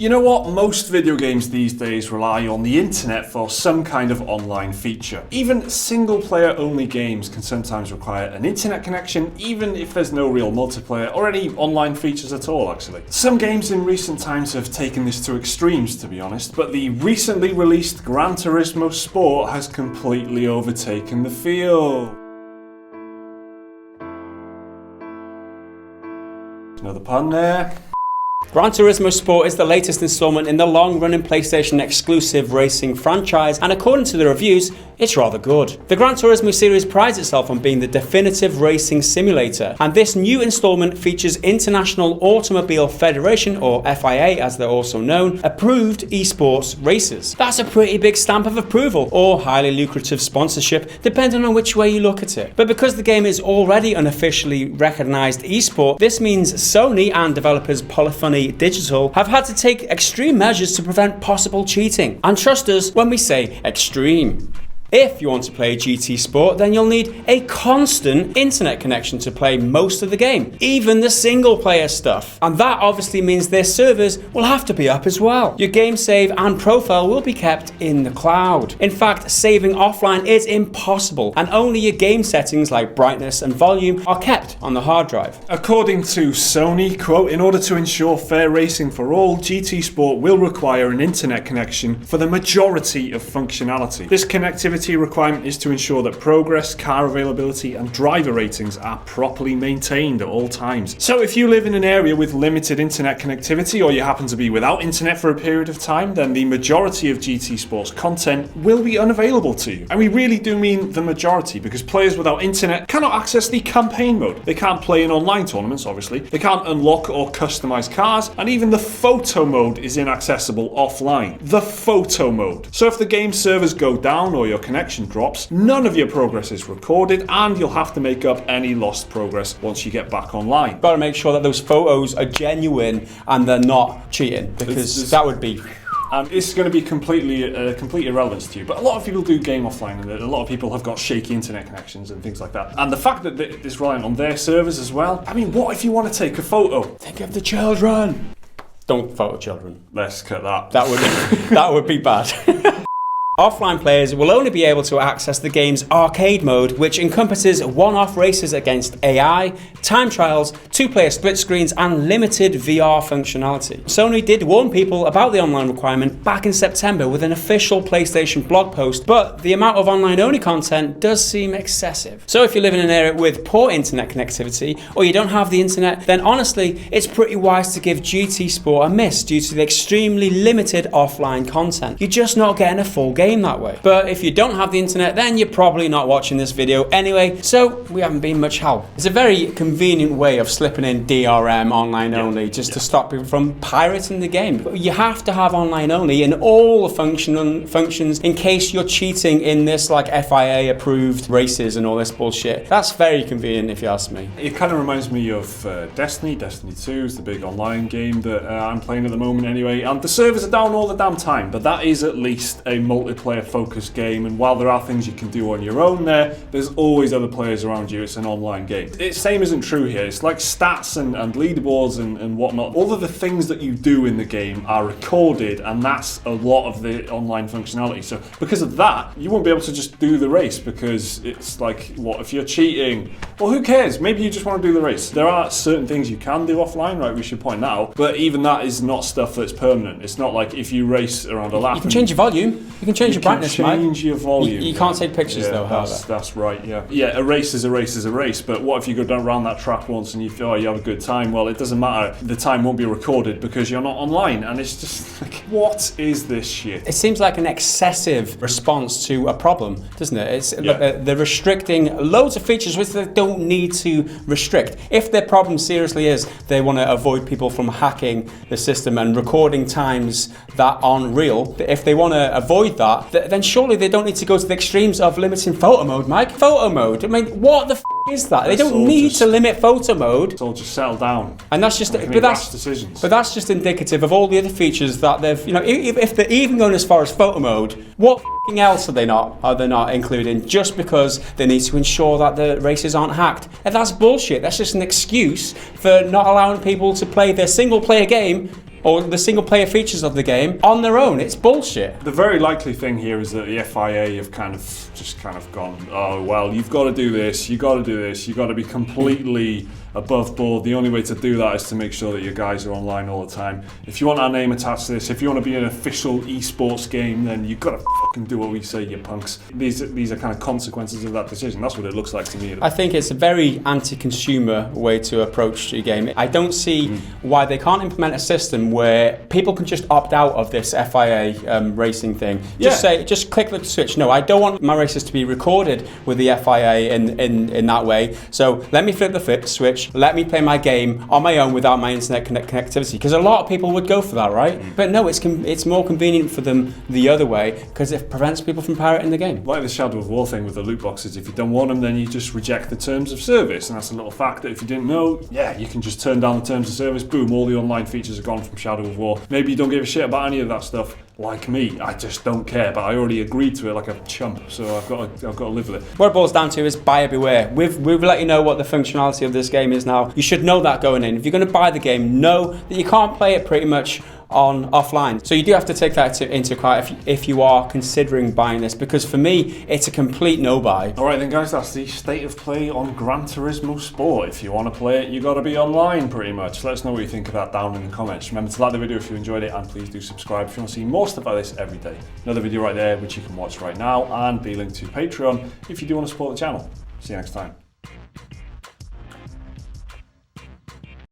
You know what? Most video games these days rely on the internet for some kind of online feature. Even single-player only games can sometimes require an internet connection, even if there's no real multiplayer or any online features at all, actually. Some games in recent times have taken this to extremes, to be honest, but the recently released Gran Turismo Sport has completely overtaken the field. Another pun there. Gran Turismo Sport is the latest installment in the long-running PlayStation exclusive racing franchise, and according to the reviews, it's rather good. The Gran Turismo series prides itself on being the definitive racing simulator, and this new installment features International Automobile Federation, or FIA as they're also known, approved esports races. That's a pretty big stamp of approval, or highly lucrative sponsorship, depending on which way you look at it. But because the game is already an officially recognised esport, this means Sony and developers Polyphony Digital have had to take extreme measures to prevent possible cheating. And trust us when we say extreme. If you want to play GT Sport, then you'll need a constant internet connection to play most of the game, even the single player stuff. And that obviously means their servers will have to be up as well. Your game save and profile will be kept in the cloud. In fact, saving offline is impossible, and only your game settings like brightness and volume are kept on the hard drive. According to Sony, quote, in order to ensure fair racing for all, GT Sport will require an internet connection for the majority of functionality. This connectivity requirement is to ensure that progress, car availability and driver ratings are properly maintained at all times. So if you live in an area with limited internet connectivity, or you happen to be without internet for a period of time, then the majority of GT Sports content will be unavailable to you. And we really do mean the majority, because players without internet cannot access the campaign mode. They can't play in online tournaments, obviously. They can't unlock or customize cars, and even the photo mode is inaccessible offline. The photo mode. So if the game servers go down or your connection drops, none of your progress is recorded, and you'll have to make up any lost progress once you get back online. Got to make sure that those photos are genuine and they're not cheating, because that would be... It's going to be complete irrelevance to you, but a lot of people do game offline, and a lot of people have got shaky internet connections and things like that. And the fact that it's reliant on their servers as well, I mean, what if you want to take a photo? Think of the children. Don't photo children. Let's cut that. That would be bad. Offline players will only be able to access the game's arcade mode, which encompasses one-off races against AI, time trials, two-player split screens, and limited VR functionality. Sony did warn people about the online requirement back in September with an official PlayStation blog post, but the amount of online-only content does seem excessive. So if you live in an area with poor internet connectivity, or you don't have the internet, then honestly, it's pretty wise to give GT Sport a miss due to the extremely limited offline content. You're just not getting a full game that way. But if you don't have the internet, then you're probably not watching this video anyway, so we haven't been much help. It's a very convenient way of slipping in DRM online only just to stop people from pirating the game. But you have to have online only in all the functions in case you're cheating in this like FIA approved races and all this bullshit. That's very convenient if you ask me. It kind of reminds me of Destiny 2 is the big online game that I'm playing at the moment anyway, and the servers are down all the damn time, but that is at least a multiplayer focused game, and while there are things you can do on your own there's always other players around you. It's an online game. The same isn't true here. It's like stats and leaderboards and whatnot. All of the things that you do in the game are recorded, and that's a lot of the online functionality. So because of that, you won't be able to just do the race, because it's like, what if you're cheating? Well, who cares? Maybe you just want to do the race. There are certain things you can do offline, right? We should point that out. But even that is not stuff that's permanent. It's not like if you race around a lap. You can change your volume. You can change your brightness, change your volume. You can't take pictures though, however. That's right, yeah. Yeah, a race is a race is a race, but what if you go down around that track once and you feel you have a good time? Well, it doesn't matter. The time won't be recorded because you're not online, and it's just like, what is this shit? It seems like an excessive response to a problem, doesn't it? They're restricting loads of features which they don't need to restrict. If their problem seriously is they want to avoid people from hacking the system and recording times that aren't real, if they want to avoid that, then surely they don't need to go to the extremes of limiting photo mode, Mike. Photo mode, I mean, what the is that? They don't need to limit photo mode. It's all just settle down. And that's just, but that's just indicative of all the other features that they've, you know, if they're even going as far as photo mode, what else are they not including just because they need to ensure that the races aren't hacked? And that's bullshit. That's just an excuse for not allowing people to play their single player game or the single player features of the game on their own. It's bullshit. The very likely thing here is that the FIA have kind of gone, oh well, you've got to do this, you've got to be completely above board. The only way to do that is to make sure that your guys are online all the time. If you want our name attached to this, if you want to be an official esports game, then you've got to fucking do what we say, you punks. These are kind of consequences of that decision. That's what it looks like to me. I think it's a very anti-consumer way to approach the game. I don't see why they can't implement a system where people can just opt out of this FIA racing thing. Just click the switch. No, I don't want my races to be recorded with the FIA in that way. So let me flip the switch. Let me play my game on my own without my internet connectivity, because a lot of people would go for that, right? But no, it's more convenient for them the other way, because it prevents people from pirating the game. Like the Shadow of War thing with the loot boxes, if you don't want them, then you just reject the terms of service, and that's a little fact that if you didn't know, you can just turn down the terms of service, boom, all the online features are gone from Shadow of War. Maybe you don't give a shit about any of that stuff, like me, I just don't care, but I already agreed to it like a chump, so I've got to live with it. What it boils down to is buyer beware. We've let you know what the functionality of this game is now. You should know that going in. If you're going to buy the game, know that you can't play it pretty much on offline. So you do have to take that into account if you are considering buying this, because for me, it's a complete no-buy. Alright then guys, that's the state of play on Gran Turismo Sport. If you want to play it, you got to be online pretty much. Let us know what you think of that down in the comments. Remember to like the video if you enjoyed it, and please do subscribe if you want to see more stuff like this every day. Another video right there which you can watch right now, and be linked to Patreon if you do want to support the channel. See you next time.